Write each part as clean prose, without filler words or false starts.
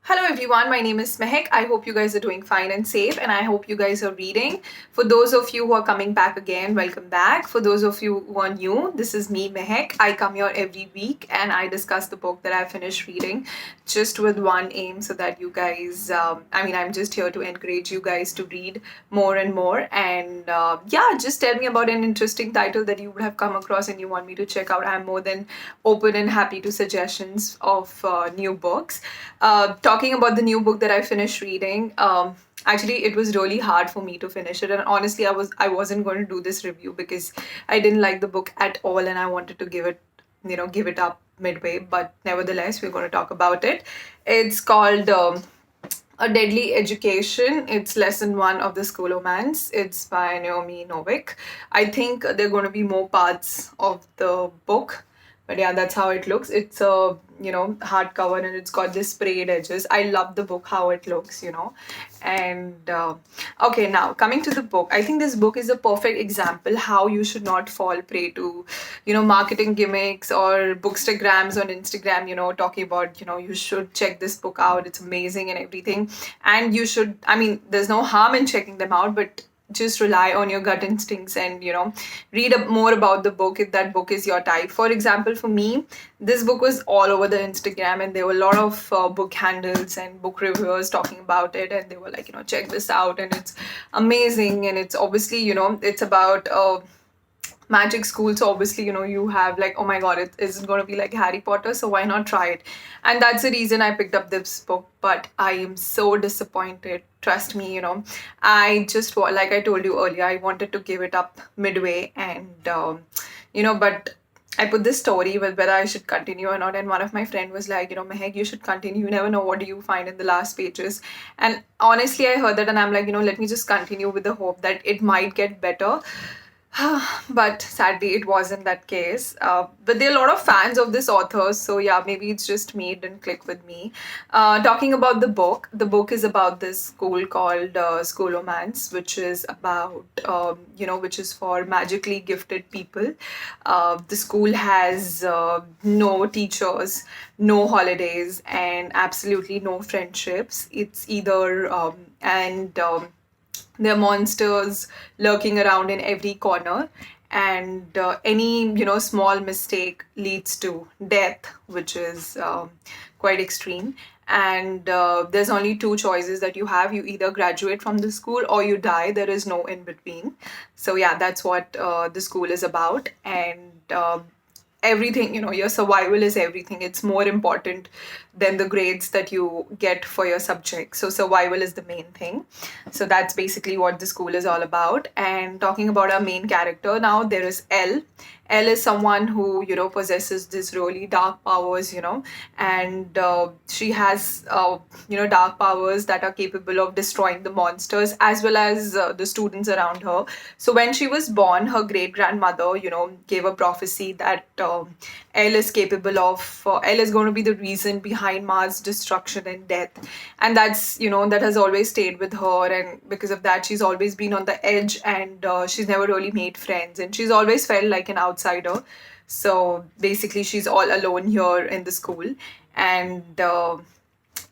Hello everyone, my name is Mehek. I hope you guys are doing fine and safe, and I hope you guys are reading. For those of you who are coming back again, welcome back. For those of you who are new, this is me, Mehek. I come here every week and I discuss the book that I finished reading just with one aim so that you guys, I'm just here to encourage you guys to read more and more. And just tell me about an interesting title that you would have come across and you want me to check out. I'm more than open and happy to suggestions of new books. Talking about the new book that I finished reading, actually it was really hard for me to finish it, and honestly, I wasn't going to do this review because I didn't like the book at all, and I wanted to give it up midway. But nevertheless, we're going to talk about it. It's called. A Deadly Education. It's lesson one of the Scholomance. It's by Naomi Novik. I think there are going to be more parts of the book, but yeah, that's how it looks. It's a hardcover and it's got this sprayed edges. I love the book how it looks. And okay, now coming to the book, I think this book is a perfect example how you should not fall prey to marketing gimmicks or bookstagrams on Instagram, talking about you should check this book out, it's amazing and everything. And you should, there's no harm in checking them out, but just rely on your gut instincts and read more about the book if that book is your type. For example, for me, this book was all over the Instagram, and there were a lot of book handles and book reviewers talking about it, and they were like, check this out and it's amazing. And it's obviously, it's about magic school, so obviously you have like, oh my god, it isn't going to be like Harry Potter, so why not try it? And that's the reason I picked up this book. But I am so disappointed, trust me. I just, like I told you earlier, I wanted to give it up midway, and but I put this story with whether I should continue or not, and one of my friend was like, Mehek, you should continue. You never know what do you find in the last pages. And honestly, I heard that, and I'm like, let me just continue with the hope that it might get better. But sadly, it wasn't that case. But there are a lot of fans of this author, so yeah, maybe it's just me, it didn't click with me. Talking about the book is about this school called Scholomance, which is about, which is for magically gifted people. The school has no teachers, no holidays, and absolutely no friendships. It's either, there are monsters lurking around in every corner, and any small mistake leads to death, which is quite extreme. And there's only two choices that you have: you either graduate from the school or you die. There is no in between. So yeah, that's what the school is about. And everything, your survival is everything. It's more important than the grades that you get for your subject. So survival is the main thing. So that's basically what the school is all about. And talking about our main character now, there is Elle is someone who possesses this really dark powers, and she has dark powers that are capable of destroying the monsters as well as the students around her. So when she was born, her great grandmother gave a prophecy that Elle is capable of Elle is going to be the reason behind Mars' destruction and death. And that's that has always stayed with her, and because of that she's always been on the edge, and she's never really made friends, and she's always felt like an outsider. So basically she's all alone here in the school. And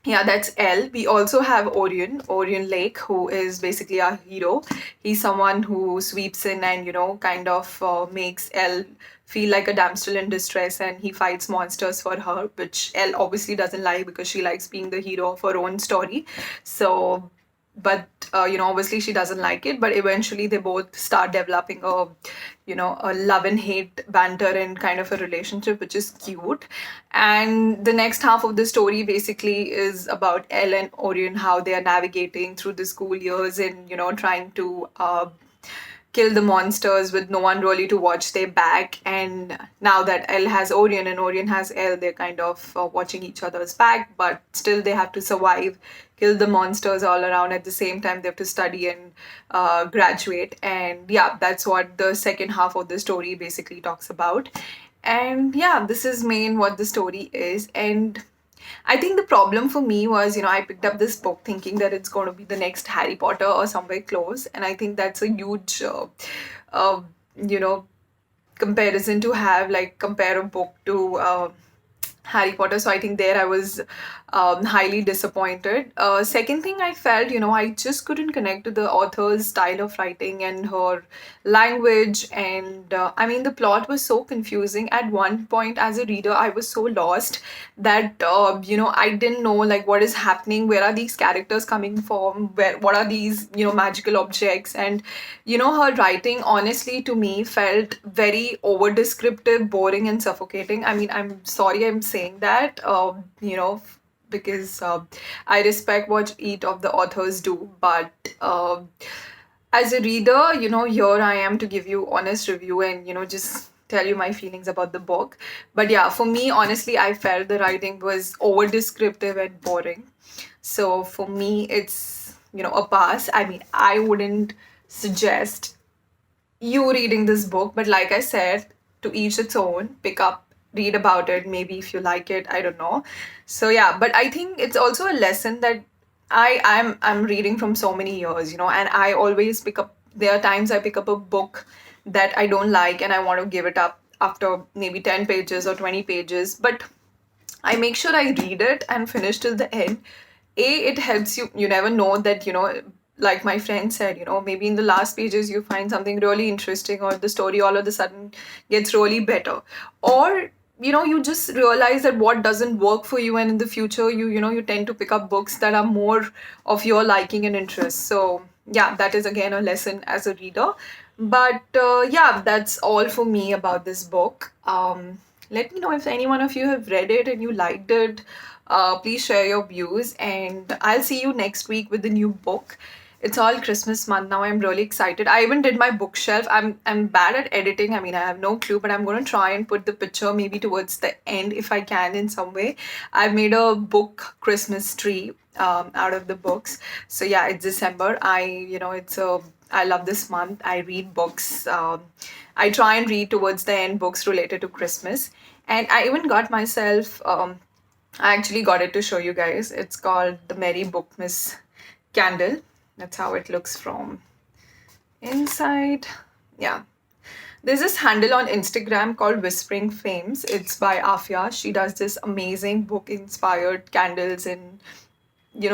yeah, that's Elle. We also have Orion Lake, who is basically our hero. He's someone who sweeps in and, kind of makes Elle feel like a damsel in distress, and he fights monsters for her, which Elle obviously doesn't like because she likes being the hero of her own story. So, but obviously she doesn't like it. But eventually they both start developing a love and hate banter and kind of a relationship, which is cute. And the next half of the story basically is about Elle and Orion, how they are navigating through the school years and trying to kill the monsters with no one really to watch their back. And now that Elle has Orion and Orion has Elle, they're kind of watching each other's back, but still they have to survive, kill the monsters all around. At the same time, they have to study and graduate. And yeah, that's what the second half of the story basically talks about. And yeah, this is main what the story is. And I think the problem for me was, I picked up this book thinking that it's going to be the next Harry Potter or somewhere close. And I think that's a huge, uh, you know, comparison to have, like, compare a book to Harry Potter. So I think there I was highly disappointed. Second thing I felt, I just couldn't connect to the author's style of writing and her language. And I mean, the plot was so confusing. At one point, as a reader, I was so lost that, I didn't know like what is happening, where are these characters coming from, what are these, magical objects. And, her writing, honestly, to me, felt very over descriptive, boring, and suffocating. I mean, I'm sorry I'm saying that, because I respect what each of the authors do. But as a reader, here I am to give you honest review and, just tell you my feelings about the book. But yeah, for me, honestly, I felt the writing was over descriptive and boring. So for me, it's, a pass. I mean, I wouldn't suggest you reading this book, but like I said, to each its own. Pick up, read about it, maybe if you like it, I don't know. So yeah, but I think it's also a lesson that I'm reading from so many years, and I always pick up, there are times I pick up a book that I don't like and I want to give it up after maybe 10 pages or 20 pages, but I make sure I read it and finish till the end. It helps you. You never know that, like my friend said, maybe in the last pages you find something really interesting, or the story all of a sudden gets really better. Or, you just realize that what doesn't work for you, and in the future you tend to pick up books that are more of your liking and interest. So yeah, that is again a lesson as a reader. But yeah, that's all for me about this book. Let me know if any one of you have read it and you liked it. Please share your views, and I'll see you next week with the new book. It's all Christmas month now. I'm really excited. I even did my bookshelf. I'm bad at editing. I mean, I have no clue, but I'm gonna try and put the picture maybe towards the end if I can in some way. I've made a book Christmas tree out of the books. So yeah, it's December. I love this month. I read books. I try and read towards the end books related to Christmas. And I even got myself, I actually got it to show you guys. It's called the Merry Bookmas candle. That's how it looks from inside. Yeah. There's this handle on Instagram called Whispering Fames. It's by Afia. She does this amazing book inspired candles and,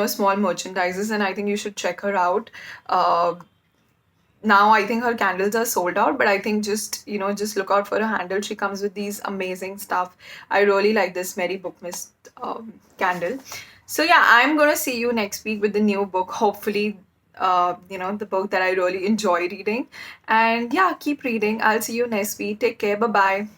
small merchandises. And I think you should check her out. Now I think her candles are sold out, but I think just look out for her handle. She comes with these amazing stuff. I really like this Merry Bookmas candle. So yeah, I'm gonna see you next week with the new book. Hopefully, the book that I really enjoy reading. And yeah, keep reading. I'll see you next week. Take care. Bye bye.